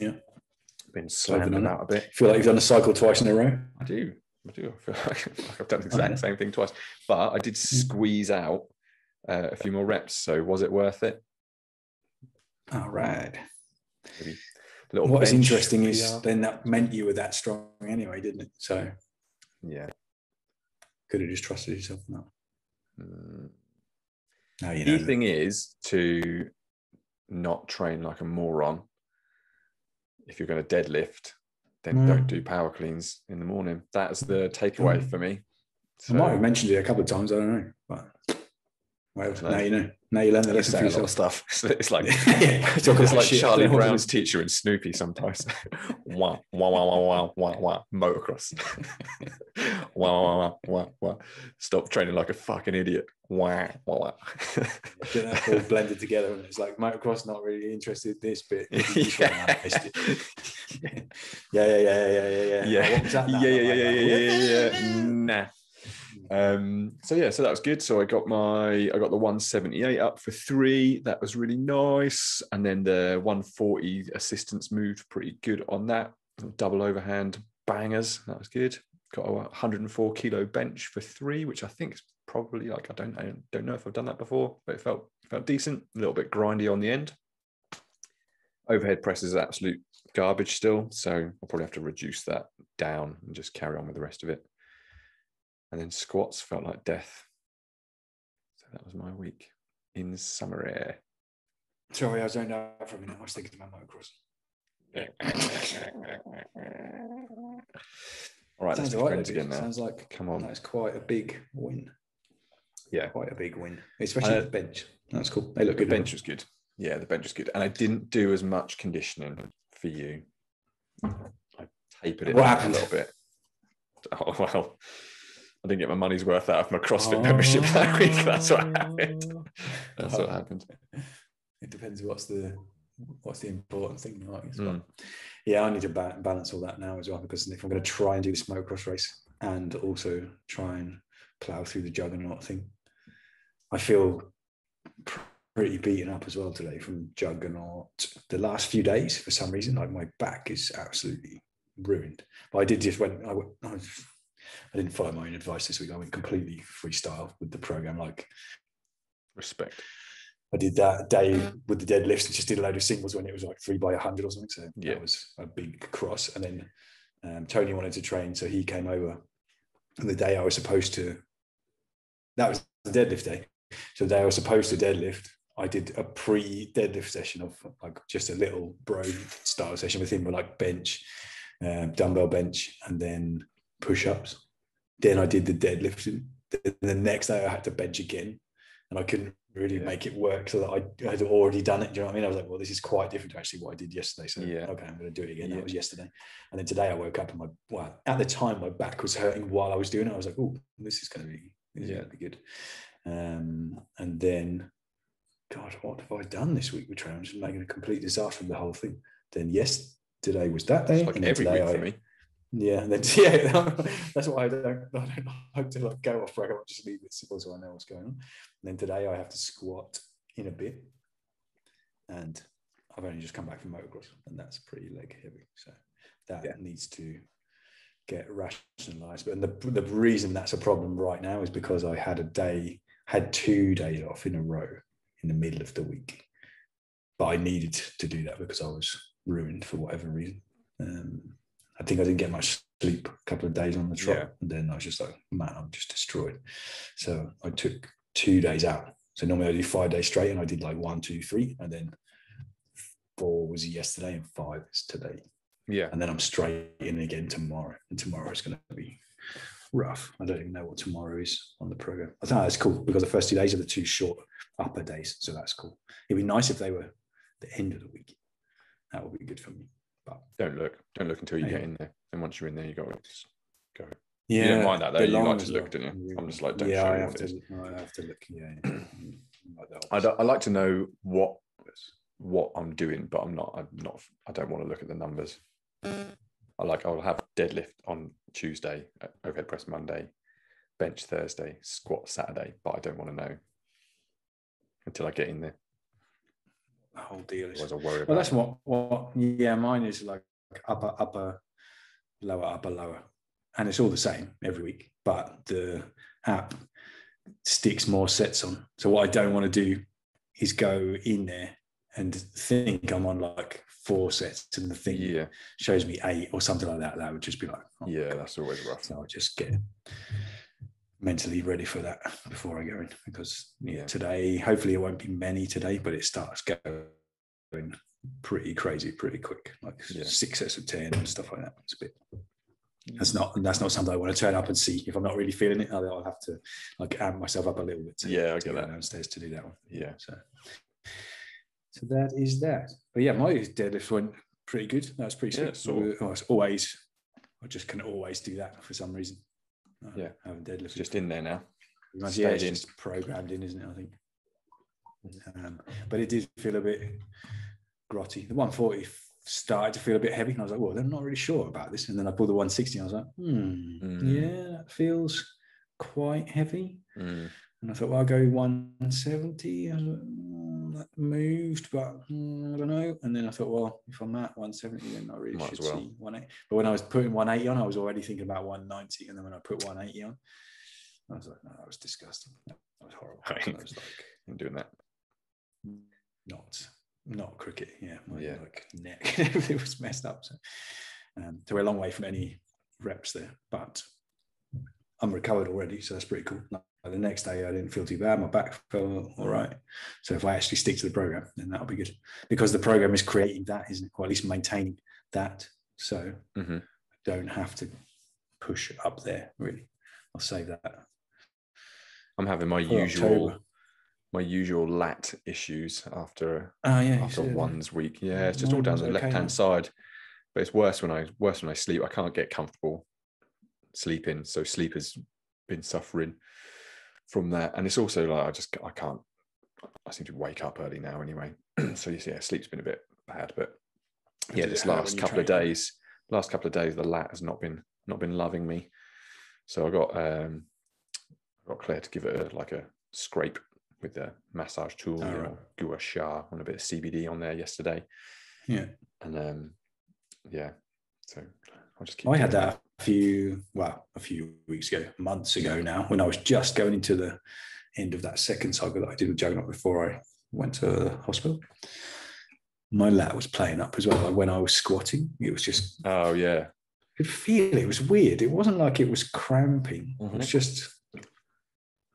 Speaker 1: been slammed about a bit.
Speaker 2: Feel like you've done a cycle twice in a row?
Speaker 1: I do. I feel like I've done the exact same thing twice. But I did squeeze out a few more reps. So was it worth it?
Speaker 2: All right.
Speaker 1: Maybe.
Speaker 2: What is interesting is then that meant you were that strong anyway, didn't it? So
Speaker 1: yeah,
Speaker 2: could have just trusted yourself now.
Speaker 1: Now you know. The thing is to not train like a moron. If you're going to deadlift, then don't do power cleans in the morning. That's the takeaway for me. So,
Speaker 2: I might have mentioned it a couple of times. I don't know, but well, now you know. Now you learn the lesson for yourself.
Speaker 1: A lot of stuff. It's like
Speaker 2: it's
Speaker 1: like Charlie Brown's teacher and Snoopy sometimes. Wah, wah, wah, wah, wah, wah, wah. Motocross. Wah, wah, wah, wah, wah. Stop training like a fucking idiot. Wah, wah, wah.
Speaker 2: Get that all blended together, and it's like motocross not really interested in this bit.
Speaker 1: Yeah. Nah. So that was good. So I got the 178 up for 3. That was really nice. And then the 140 assistance moved pretty good on that. Double overhand bangers. That was good. Got a 104 kilo bench for 3, which I think is probably like, I don't know if I've done that before, but it felt decent. A little bit grindy on the end. Overhead press is absolute garbage still. So I'll probably have to reduce that down and just carry on with the rest of it. And then squats felt like death. So that was my week in summary.
Speaker 2: Sorry, I zoned out for a minute. I was thinking about motocross.
Speaker 1: All right, let's be friends again now.
Speaker 2: Sounds like,
Speaker 1: come on.
Speaker 2: That's quite a big win.
Speaker 1: Yeah.
Speaker 2: Quite a big win. Especially the bench. That's cool. They look good.
Speaker 1: The bench was good. Yeah, the bench was good. And I didn't do as much conditioning for you. I tapered it a little bit. Oh, well. I didn't get my money's worth out of my CrossFit membership that week. That's what happened. What happened.
Speaker 2: It depends what's the important thing. Yeah, I need to balance all that now as well, because if I'm going to try and do this motocross race and also try and plough through the juggernaut thing, I feel pretty beaten up as well today from juggernaut. The last few days, for some reason, like my back is absolutely ruined. But I did just I didn't follow my own advice this week. I went completely freestyle with the program. Like,
Speaker 1: respect.
Speaker 2: I did that day with the deadlifts and just did a load of singles when it was like 3 by 100 or something. So that was a big cross. And then Tony wanted to train, so he came over the day I was supposed to, that was the deadlift day. So the day I was supposed to deadlift, I did a pre-deadlift session of like just a little bro style session with him, with like bench, dumbbell bench, and then push-ups. Then I did the deadlifting. Then the next day I had to bench again, and I couldn't really make it work, so that I had already done it. Do you know what I mean? I was like, well, this is quite different to actually what I did yesterday. So okay, I'm going to do it again. That was yesterday. And then today I woke up and at the time my back was hurting while I was doing it. I was like, oh, this is going to be good. And then, God, what have I done this week with training? I'm just making a complete disaster of the whole thing. Then yesterday was that day.
Speaker 1: It's like every week for me.
Speaker 2: Yeah, and then that's why I don't like to like go off track. I just leave it simple so I know what's going on. And then today I have to squat in a bit, and I've only just come back from motocross, and that's pretty leg heavy. So that needs to get rationalized. But the reason that's a problem right now is because I had 2 days off in a row in the middle of the week, but I needed to do that because I was ruined for whatever reason. I think I didn't get much sleep a couple of days on the trot, and then I was just like, man, I'm just destroyed. So I took 2 days out. So normally I do 5 days straight, and I did like 1, 2, 3, and then 4 was yesterday and 5 is today. Yeah. And then I'm straight in again tomorrow, and tomorrow is going to be rough. I don't even know what tomorrow is on the program. I think that's cool because the first 2 days are the 2 short upper days, so that's cool. It'd be nice if they were the end of the week. That would be good for me. But
Speaker 1: don't look until you get in there, and once you're in there, you got to go.
Speaker 2: Yeah,
Speaker 1: you don't mind that though. You like to look, don't you? I'm just like, don't show me what it is.
Speaker 2: I have to look. Yeah.
Speaker 1: I like to know what I'm doing, but I'm not. I don't want to look at the numbers. I'll have deadlift on Tuesday, overhead press Monday, bench Thursday, squat Saturday, but I don't want to know until I get in there.
Speaker 2: The whole deal is.
Speaker 1: I worry about.
Speaker 2: Well, that's what. Yeah, mine is like upper, lower, and it's all the same every week. But the app sticks more sets on. So what I don't want to do is go in there and think I'm on like 4 sets, and the thing shows me 8 or something like that. That would just be like, oh,
Speaker 1: that's always rough.
Speaker 2: So I'll just get mentally ready for that before I go in, because today, hopefully it won't be many today, but it starts going pretty crazy pretty quick, like 6 sets of 10 and stuff like that. It's a bit, that's not something I want to turn up and see. If I'm not really feeling it, I'll have to like amp myself up a little bit to
Speaker 1: I get that
Speaker 2: downstairs to do that one. So that is that. But yeah, my deadlift went pretty good. That was pretty sweet. I just can always do that for some reason. I haven't deadlifted.
Speaker 1: Just in there now.
Speaker 2: It's just programmed in, isn't it? I think. But it did feel a bit grotty. The 140 started to feel a bit heavy, and I was like, well, I'm not really sure about this. And then I pulled the 160, and I was like, that feels quite heavy. And I thought, well, I'll go 170. I was like, that moved, but I don't know. And then I thought, well, if I'm at 170, then I really should see 180. But when I was putting 180 on, I was already thinking about 190. And then when I put 180 on, I was like, no, that was disgusting. That was horrible. I was like,
Speaker 1: I'm doing that.
Speaker 2: Not cricket. My like neck, everything was messed up. So we're a long way from any reps there, but I'm recovered already, so that's pretty cool. The next day I didn't feel too bad. My back felt all right. So if I actually stick to the program, then that'll be good, because the program is creating that, isn't it? Or at least maintaining that. So I don't have to push up there, really. I'll save that.
Speaker 1: I'm having my usual lat issues after one's week. Yeah, it's just all down the left-hand side. But it's worse when I sleep. I can't get comfortable sleeping. So sleep has been suffering from that. And it's also like I seem to wake up early now anyway. So sleep's been a bit bad. But this last couple of days, the lat has not been loving me. So I got Claire to give it a scrape with the massage tool, gua sha, on a bit of CBD on there yesterday. Yeah. And so I'll just keep.
Speaker 2: I had that a few weeks ago, months ago now, when I was just going into the end of that second cycle that I did with Juggernaut before I went to the hospital. My lat was playing up as well. Like when I was squatting, it was just could feel it. It was weird. It wasn't like it was cramping. It was
Speaker 1: Mhm.
Speaker 2: just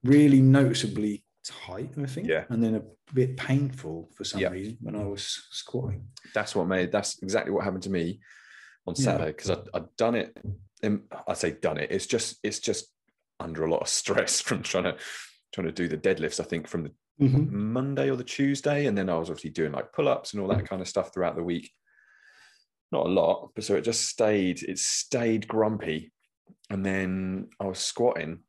Speaker 2: really noticeably tight, I think.
Speaker 1: Yeah.
Speaker 2: And then a bit painful for some
Speaker 1: Yeah.
Speaker 2: reason when I was squatting.
Speaker 1: That's exactly what happened to me on Saturday, because I'd done it. I say done it. It's just under a lot of stress from trying to do the deadlifts, I think, from the Monday or the Tuesday. And then I was obviously doing like pull-ups and all that kind of stuff throughout the week. Not a lot, but so it stayed grumpy. And then I was squatting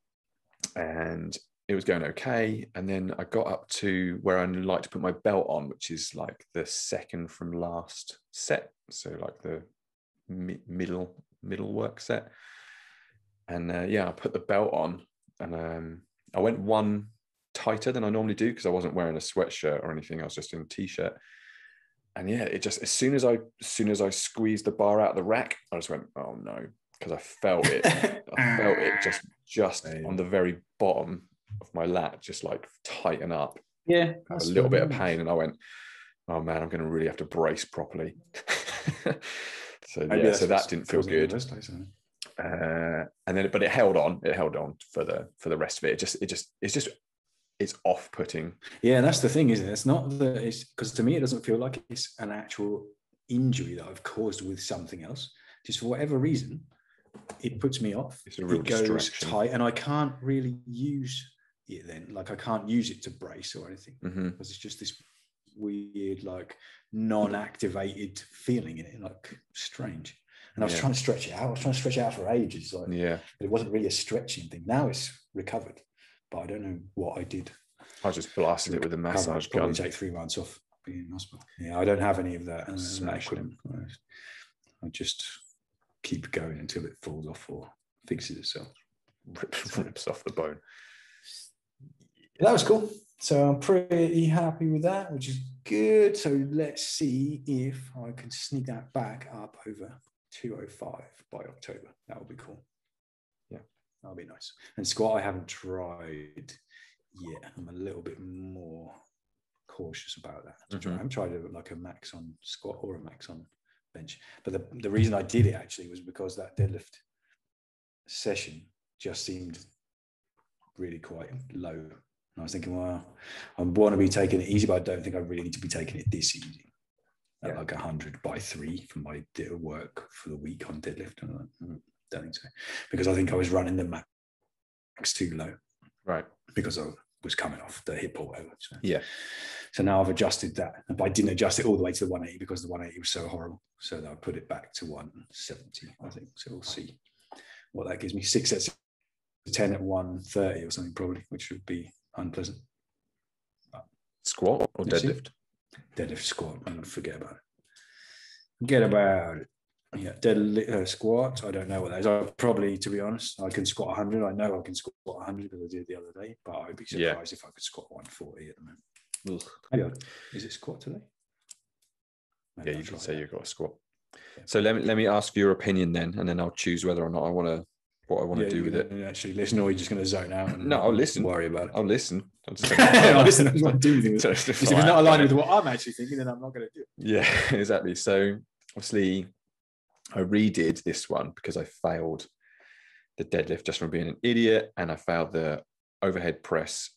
Speaker 1: and it was going okay. And then I got up to where I like to put my belt on, which is like the second from last set. So like the middle work set. And I put the belt on, and I went one tighter than I normally do because I wasn't wearing a sweatshirt or anything. I was just in a t-shirt. And yeah, it just, as soon as I squeezed the bar out of the rack, I just went, oh no, because I felt it. I felt it just on the very bottom of my lat, just like tighten up.
Speaker 2: Yeah.
Speaker 1: I had a little bit of pain, and I went, oh man, I'm going to really have to brace properly. So that didn't feel good. And then, but it held on for the rest of it. It's off-putting.
Speaker 2: Yeah, that's the thing, isn't it? It's not that it's, because to me it doesn't feel like it's an actual injury that I've caused with something else. Just for whatever reason, it puts me off.
Speaker 1: It's a real distraction.
Speaker 2: Goes tight, and I can't really use it then. Like I can't use it to brace or anything, because it's just this weird, like non-activated feeling in it, like strange. And I was trying to stretch it out. I was trying to stretch it out for ages. But it wasn't really a stretching thing. Now it's recovered, but I don't know what I did.
Speaker 1: I just blasted it with a massage gun.
Speaker 2: Probably take 3 months off being in hospital. Yeah, I don't have any of that. I just keep going until it falls off or fixes itself.
Speaker 1: Rips off the bone.
Speaker 2: That was cool. So I'm pretty happy with that, which is good. So let's see if I can sneak that back up over 205 by October. That would be cool. Yeah, that'll be nice. And squat, I haven't tried yet. I'm a little bit more cautious about that. I haven't tried like a max on squat or a max on bench. But the reason I did it actually was because that deadlift session just seemed really quite low. And I was thinking, well, I want to be taking it easy, but I don't think I really need to be taking it this easy. Like 100 by 3 for my work for the week on deadlift. And I don't think so. Because I think I was running the max too low.
Speaker 1: Right.
Speaker 2: Because I was coming off the hip or whatever. So now I've adjusted that. But I didn't adjust it all the way to the 180 because the 180 was so horrible. So I put it back to 170, I think. So we'll see what that gives me. 6 sets of 10 at 130 or something probably, which would be unpleasant.
Speaker 1: Squat or deadlift?
Speaker 2: Deadlift, squat, and forget about it. Forget about it. Yeah, deadlift, squat. I don't know what that is. I probably, to be honest, I can squat 100. I know I can squat 100 because I did the other day, but I'd be surprised if I could squat 140 at the moment. Maybe is it squat today?
Speaker 1: Maybe you can say you've got a squat. Yeah. So let me ask your opinion then, and then I'll choose whether or not I want to do with it.
Speaker 2: Actually listen, or are you just going to zone out? And
Speaker 1: no, I'll listen.
Speaker 2: Worry about it.
Speaker 1: I'll listen.
Speaker 2: I'll listen. I just want to do anything with it. If it's not aligned with what I'm actually thinking, then I'm not going to do it.
Speaker 1: Yeah, exactly. So obviously, I redid this one because I failed the deadlift just from being an idiot, and I failed the overhead press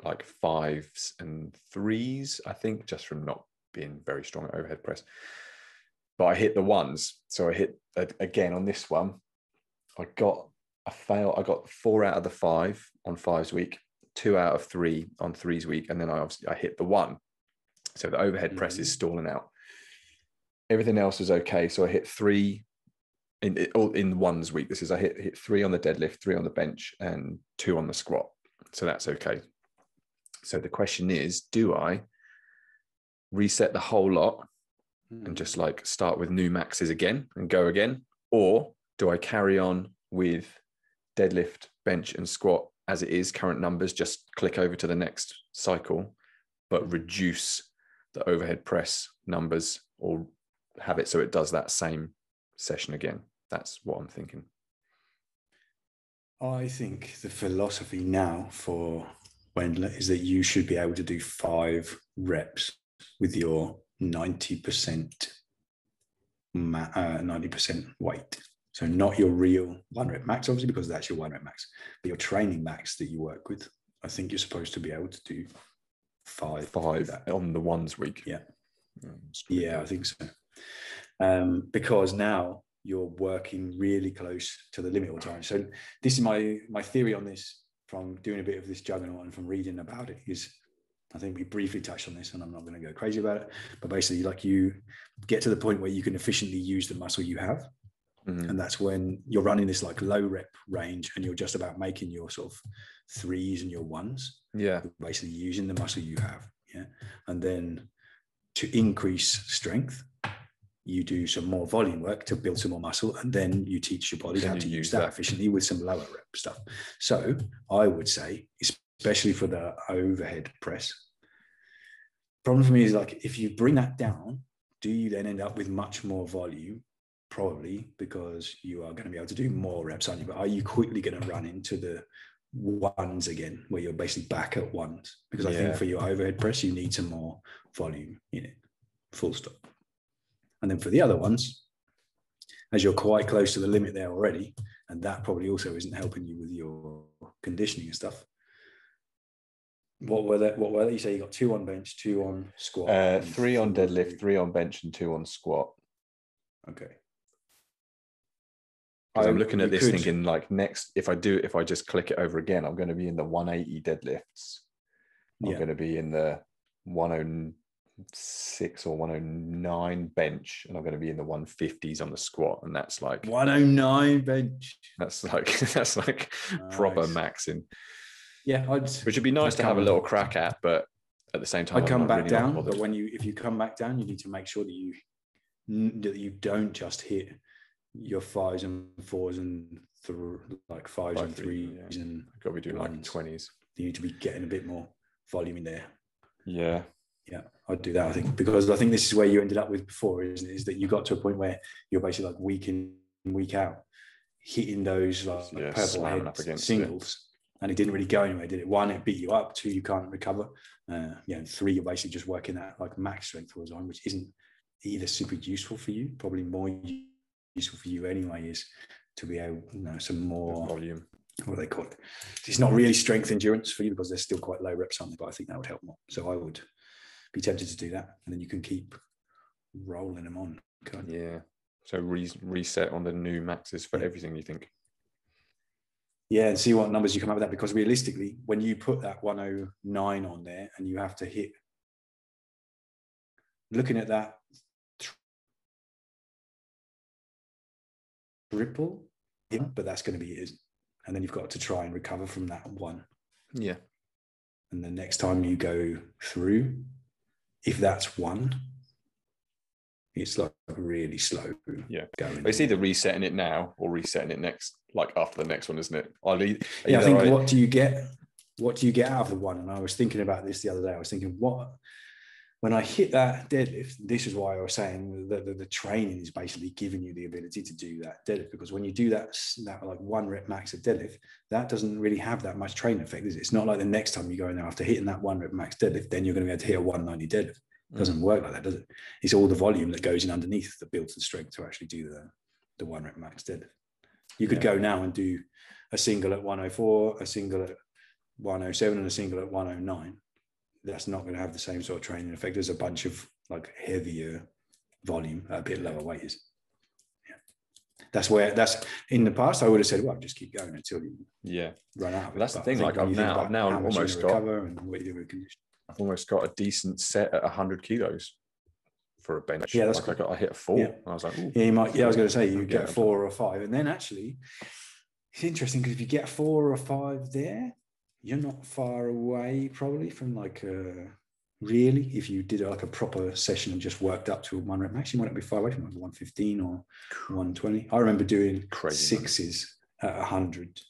Speaker 1: like 5s and 3s, I think, just from not being very strong at overhead press. But I hit the 1s, so I hit again on this one. I got 4 out of the 5 on 5's week, 2 out of 3 on 3's week, and then I hit the 1. So the overhead press is stalling out. Everything else was okay. So I hit 3 in 1's week. This is I hit 3 on the deadlift, 3 on the bench, and 2 on the squat. So that's okay. So the question is, do I reset the whole lot and just like start with new maxes again and go again, or do I carry on with deadlift, bench, and squat as it is, current numbers, just click over to the next cycle, but reduce the overhead press numbers or have it so it does that same session again? That's what I'm thinking.
Speaker 2: I think the philosophy now for Wendler is that you should be able to do 5 reps with your 90% weight. So not your real 1 rep max, obviously, because that's your 1 rep max, but your training max that you work with. I think you're supposed to be able to do 5
Speaker 1: on the ones week.
Speaker 2: Yeah. Yeah, I think so. Because now you're working really close to the limit all the time. So this is my theory on this from doing a bit of this juggernaut and from reading about it is, I think we briefly touched on this and I'm not going to go crazy about it, but basically like you get to the point where you can efficiently use the muscle you have. Mm-hmm. And that's when you're running this like low rep range and you're just about making your sort of 3s and your 1s.
Speaker 1: Yeah.
Speaker 2: You're basically using the muscle you have. Yeah. And then to increase strength, you do some more volume work to build some more muscle, and then you teach your body how to use that efficiently with some lower rep stuff. So I would say, especially for the overhead press, problem for me is like, if you bring that down, do you then end up with much more volume? Probably, because you are going to be able to do more reps, aren't you? But are you quickly going to run into the 1s again, where you're basically back at 1s? Because I think for your overhead press, you need some more volume in it, full stop. And then for the other ones, as you're quite close to the limit there already, and that probably also isn't helping you with your conditioning and stuff. What were they? You say you got 2 on bench, 2 on squat,
Speaker 1: 3 on deadlift, 3 on bench, and 2 on squat.
Speaker 2: Okay.
Speaker 1: Because I'm looking at this thinking like next, if I just click it over again, I'm going to be in the 180 deadlifts. I'm going to be in the 106 or 109 bench, and I'm going to be in the 150s on the squat, and that's like
Speaker 2: 109 bench.
Speaker 1: That's like nice. Proper maxing.
Speaker 2: Yeah,
Speaker 1: which would be nice to have a little crack at, but at the same time,
Speaker 2: I'd come back down. But if you come back down, you need to make sure that you don't just hit your 5s and 4s and like 5s and 3s and
Speaker 1: got to be doing like 20s.
Speaker 2: You need to be getting a bit more volume in there.
Speaker 1: Yeah,
Speaker 2: I'd do that. I think, because I think this is where you ended up with before, is that you got to a point where you're basically like week in, week out, hitting those like purple head singles, and it didn't really go anywhere, did it? 1, it beat you up. 2, you can't recover. 3, you're basically just working at like max strength all the time, which isn't either super useful for you. Probably more useful for you anyway is to be able, some more
Speaker 1: volume.
Speaker 2: What do they call it? It's not really strength endurance for you because they're still quite low reps on it, but I think that would help more. So I would be tempted to do that, and then you can keep rolling them on.
Speaker 1: Yeah. So reset on the new maxes for everything, you think?
Speaker 2: Yeah, and see what numbers you come up with that, because realistically, when you put that 109 on there and you have to hit, looking at that triple, but that's going to be it. And then you've got to try and recover from that 1.
Speaker 1: Yeah.
Speaker 2: And the next time you go through, if that's 1, it's like really slow.
Speaker 1: Yeah.
Speaker 2: Going.
Speaker 1: It's either resetting it now or resetting it next, like after the next one, isn't it?
Speaker 2: I think what do you get? What do you get out of the 1? And I was thinking about this the other day. I was thinking, when I hit that deadlift, this is why I was saying that the training is basically giving you the ability to do that deadlift, because when you do that like 1 rep max of deadlift, that doesn't really have that much training effect, is it? It's not like the next time you go in there after hitting that 1 rep max deadlift, then you're going to be able to hit a 190 deadlift. It doesn't work like that, does it? It's all the volume that goes in underneath that builds the strength to actually do the 1 rep max deadlift. You could go now and do a single at 104, a single at 107, and a single at 109. That's not going to have the same sort of training effect as a bunch of like heavier volume at a bit lower weight is. That's in the past I would have said, well, just keep going until you run out of it.
Speaker 1: That's the thing. Like I've now almost got
Speaker 2: and what you do with condition.
Speaker 1: I've almost got a decent set at 100 kilos for a bench.
Speaker 2: Yeah, that's
Speaker 1: like I hit a 4.
Speaker 2: Yeah.
Speaker 1: And I was like, ooh,
Speaker 2: I was going to say you get 4 or 5, and then actually it's interesting because if you get 4 or 5 there, you're not far away probably from like really, if you did like a proper session and just worked up to a 1 rep max, you might not be far away from like 115 or 120. I remember doing 6s at 100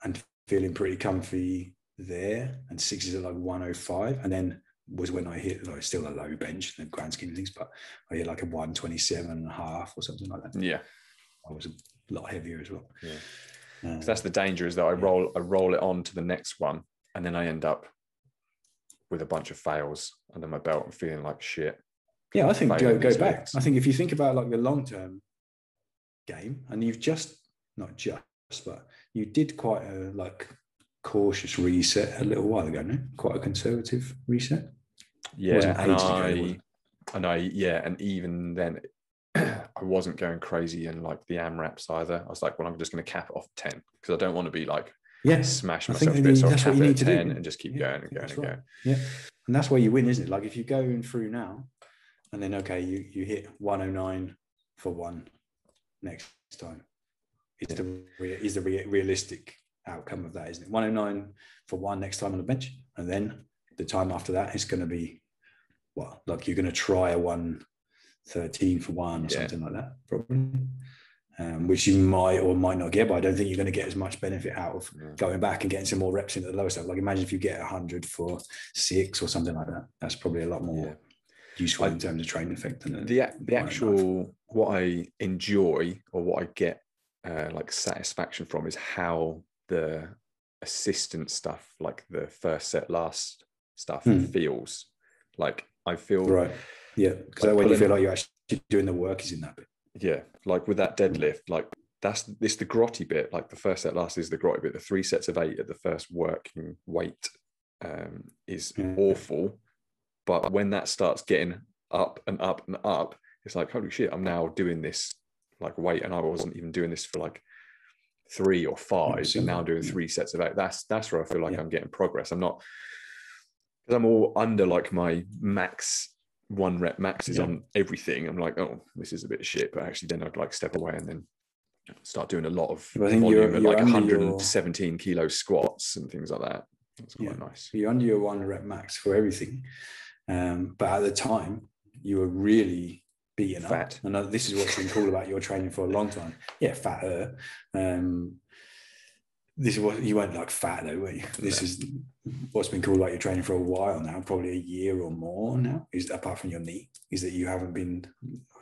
Speaker 2: and feeling pretty comfy there, and 6s at like 105, and then was when I hit like still a low bench in the grand scheme of things, but I hit like a 127.5 or something like that.
Speaker 1: Yeah,
Speaker 2: I was a lot heavier as well.
Speaker 1: Yeah. So that's the danger, is that I roll it on to the next one, and then I end up with a bunch of fails under my belt and feeling like shit.
Speaker 2: Yeah, I think go back. I think if you think about like the long term, game, and you've but you did quite a cautious reset a little while ago, no? Quite a conservative reset.
Speaker 1: Yeah, and even then, I wasn't going crazy in like the AMRAPs either. I was like, well, I'm just going to cap it off 10 because I don't want to be like smash myself a bit. So I'll cap it at 10 and just keep going and going and going.
Speaker 2: Yeah, and that's where you win, isn't it? Like if you're going through now, and then you hit 109 for one next time. Is the realistic outcome of that, isn't it? 109 for one next time on the bench, and then the time after that is going to be like you're going to try a 113 for one or something like that, probably, which you might or might not get, but I don't think you're going to get as much benefit out of going back and getting some more reps into the lower stuff. Like imagine if you get 100 for 6 or something like that. That's probably a lot more useful in terms of training effect than
Speaker 1: the actual what I enjoy or what I get like satisfaction from is how the assistant stuff, like the first set last stuff, feels. Like I feel
Speaker 2: because like when you feel like you're actually doing the work is in that bit.
Speaker 1: Like with that deadlift, like it's the grotty bit. Like the first set last is the grotty bit. The 3 sets of 8 at the first working weight is awful, but when that starts getting up and up and up, it's like, holy shit, I'm now doing this like weight, and I wasn't even doing this for like 3 or 5, and now I'm doing 3 sets of 8. That's where I feel like I'm getting progress. I'm not, because I'm all under like my max 1 rep maxes on everything. I'm like, oh, this is a bit of shit, but actually then I'd like step away and then start doing a lot of volume at like 117 kilo squats and things like that. That's quite nice.
Speaker 2: You're under your 1 rep max for everything, but at the time you were really beaten
Speaker 1: fat.
Speaker 2: Up. And this is what's been cool about your training for a long time. Yeah, fatter. This is what you weren't like fat though, were you? This is what's been cool about your training for a while now, probably a year or more now, is apart from your knee, is that you haven't been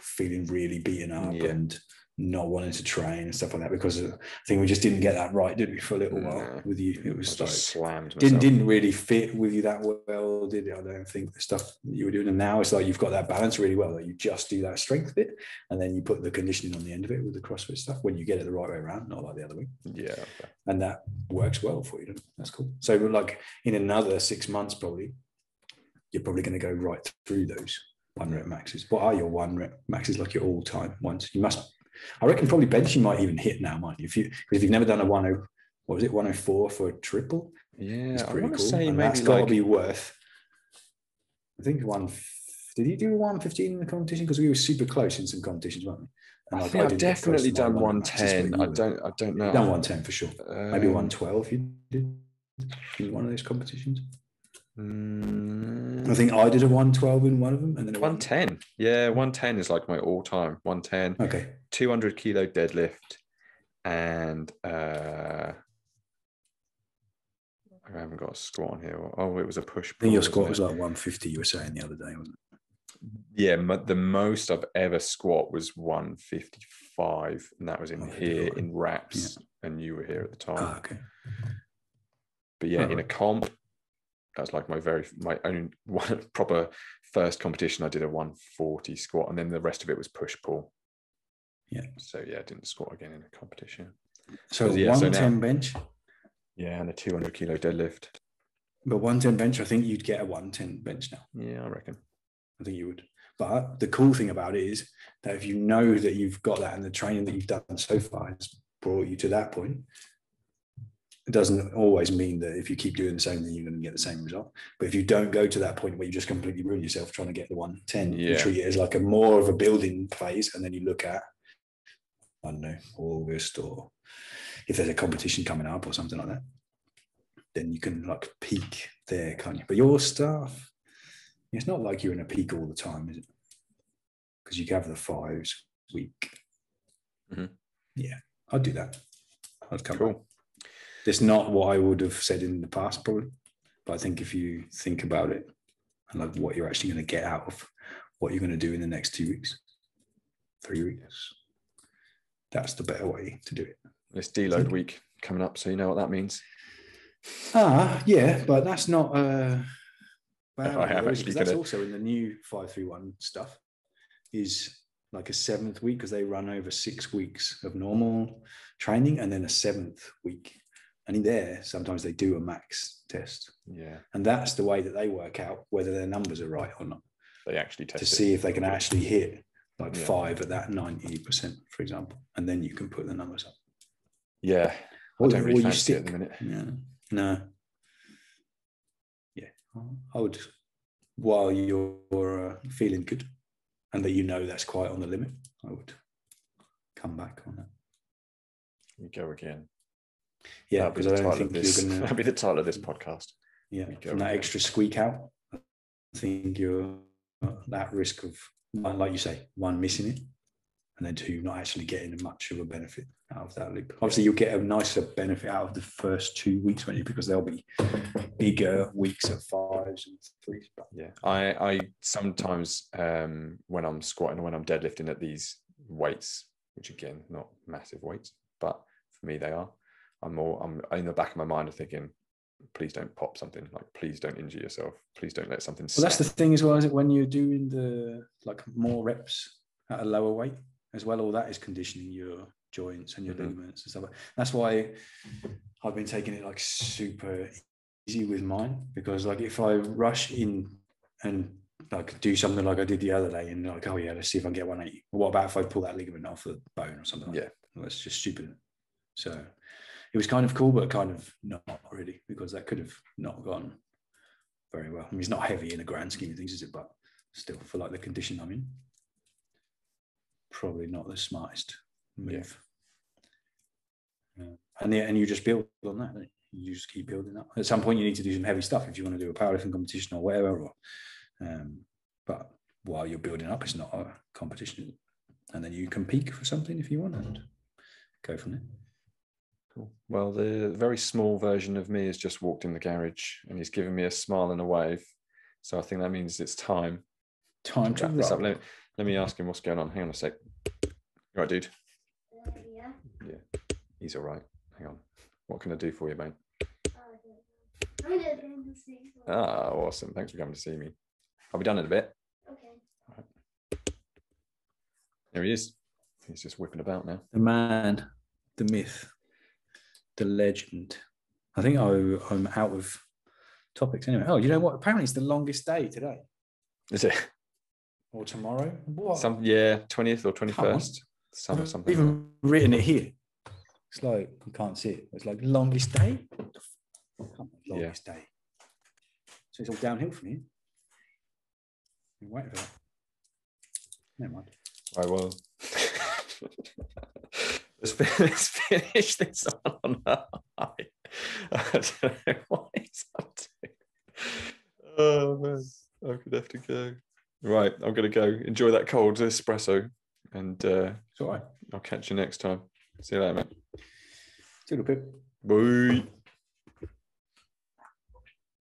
Speaker 2: feeling really beaten up and not wanting to train and stuff like that, because I think we just didn't get that right, did we, for a little while with you? It was like
Speaker 1: slammed.
Speaker 2: Didn't really fit with you that well, did it? I don't think the stuff that you were doing, and now it's like you've got that balance really well. That you just do that strength bit, and then you put the conditioning on the end of it with the CrossFit stuff when you get it the right way around, not like the other way.
Speaker 1: Yeah,
Speaker 2: and that works well for you. That's cool. So, like in another 6 months, probably you're probably going to go right through those 1 rep maxes. What are your 1 rep maxes, like your all time ones? You must. I reckon probably bench you might even hit now, might you? Because if you've never done a 104 for a triple?
Speaker 1: Yeah,
Speaker 2: it's pretty
Speaker 1: cool.
Speaker 2: Say and that's got to be worth. I think did you do 115 in the competition? Because we were super close in some competitions, weren't we? And
Speaker 1: I think I've definitely done 110. I don't know.
Speaker 2: You've done 110 for sure. Maybe 112 you did in one of those competitions. I think I did a 112 in one of them, and then
Speaker 1: 110. Yeah, 110 is like my all-time. 110.
Speaker 2: Okay.
Speaker 1: 200 kilo deadlift, and I haven't got a squat on here. Oh, it was a push.
Speaker 2: I think your squat was like 150. You were saying the other day, wasn't it?
Speaker 1: Yeah, the most I've ever squat was 155, and that was in here in wraps, and you were here at the time.
Speaker 2: Okay.
Speaker 1: But yeah, in a comp, that's like my own one proper first competition. I did a 140 squat, and then the rest of it was push pull.
Speaker 2: Yeah.
Speaker 1: So yeah, I didn't squat again in a competition.
Speaker 2: So 110 bench.
Speaker 1: Yeah, and a 200 kilo deadlift.
Speaker 2: But 110 bench, I think you'd get a 110 bench now.
Speaker 1: Yeah, I reckon.
Speaker 2: I think you would. But the cool thing about it is that if you know that you've got that and the training that you've done so far has brought you to that point, it doesn't always mean that if you keep doing the same thing, you're going to get the same result. But if you don't go to that point where you just completely ruin yourself trying to get the 110, you treat it as like a more of a building phase, and then you look at, I don't know, August, or if there's a competition coming up or something like that, then you can like peak there, can't you? But your stuff, it's not like you're in a peak all the time, is it? Because you have the 5s week.
Speaker 1: Mm-hmm.
Speaker 2: Yeah, I'd do that. I'd come back. It's not what I would have said in the past, probably. But I think if you think about it and like what you're actually going to get out of what you're going to do in the next 2 weeks, 3 weeks, that's the better way to do it.
Speaker 1: It's deload week coming up, so you know what that means.
Speaker 2: Yeah, but that's not bad.
Speaker 1: I have actually
Speaker 2: that's also in the new 531 stuff. Is like a 7th week, because they run over 6 weeks of normal training and then a 7th week. And in there, sometimes they do a max test.
Speaker 1: Yeah.
Speaker 2: And that's the way that they work out whether their numbers are right or not.
Speaker 1: They actually test
Speaker 2: to
Speaker 1: it.
Speaker 2: See if they can actually hit like 5 at that 90%, for example. And then you can put the numbers up.
Speaker 1: Yeah. I don't really fancy it at the minute.
Speaker 2: Yeah. No. Yeah. I would, while you're feeling good and that you know that's quite on the limit, I would come back on that.
Speaker 1: We go again.
Speaker 2: Yeah, because I don't think you're going to...
Speaker 1: That'll be the title of this podcast.
Speaker 2: Yeah, from that extra squeak out, I think you're at risk of, like you say, 1, missing it, and then 2, not actually getting much of a benefit out of that loop. Obviously, you'll get a nicer benefit out of the first 2 weeks, won't you? Because there'll be bigger weeks of 5s and 3s. But
Speaker 1: yeah, I sometimes when I'm squatting or when I'm deadlifting at these weights, which again, not massive weights, but for me they are. I'm in the back of my mind of thinking, please don't pop something, like please don't injure yourself, please don't let something
Speaker 2: well, that's the thing as well, is it, when you're doing the like more reps at a lower weight as well, all that is conditioning your joints and your ligaments and stuff. That's why I've been taking it like super easy with mine, because like if I rush in and like do something like I did the other day and like, oh yeah, let's see if I can get 180, well, what about if I pull that ligament off the bone or something like that? Well, that's just stupid. So it was kind of cool, but kind of not really, because that could have not gone very well. I mean, it's not heavy in the grand scheme of things, is it? But still, for like the condition I'm in, probably not the smartest move. And you just build on that. Don't you? You just keep building up. At some point, you need to do some heavy stuff if you want to do a powerlifting competition or whatever. But while you're building up, it's not a competition. And then you can peak for something if you want and go from there.
Speaker 1: Cool. Well, the very small version of me has just walked in the garage and he's given me a smile and a wave. So I think that means it's time
Speaker 2: to
Speaker 1: wrap this up. Let me ask him what's going on. Hang on a sec. You right, dude? Yeah. He's all right. Hang on. What can I do for you, mate? Ah, awesome. Thanks for coming to see me. I'll be done in a bit.
Speaker 3: Okay.
Speaker 1: All right. There he is. He's just whipping about now.
Speaker 2: The man, the myth, the legend. I think I'm out of topics anyway. Oh, you know what? Apparently it's the longest day today.
Speaker 1: Is it?
Speaker 2: Or tomorrow? What?
Speaker 1: 20th or 21st. Some or something.
Speaker 2: Even written it here. It's like, I can't see it. It's like longest day? Longest day. So it's all downhill from here. Wait for that. Never mind.
Speaker 1: Right, well. Let's finish this on a high. I don't know what he's up to. Oh man, I'm gonna have to go. Right, I'm gonna go enjoy that cold espresso, and
Speaker 2: it's all right.
Speaker 1: I'll catch you next time. See you later, mate.
Speaker 2: Toodle pip.
Speaker 1: Bye.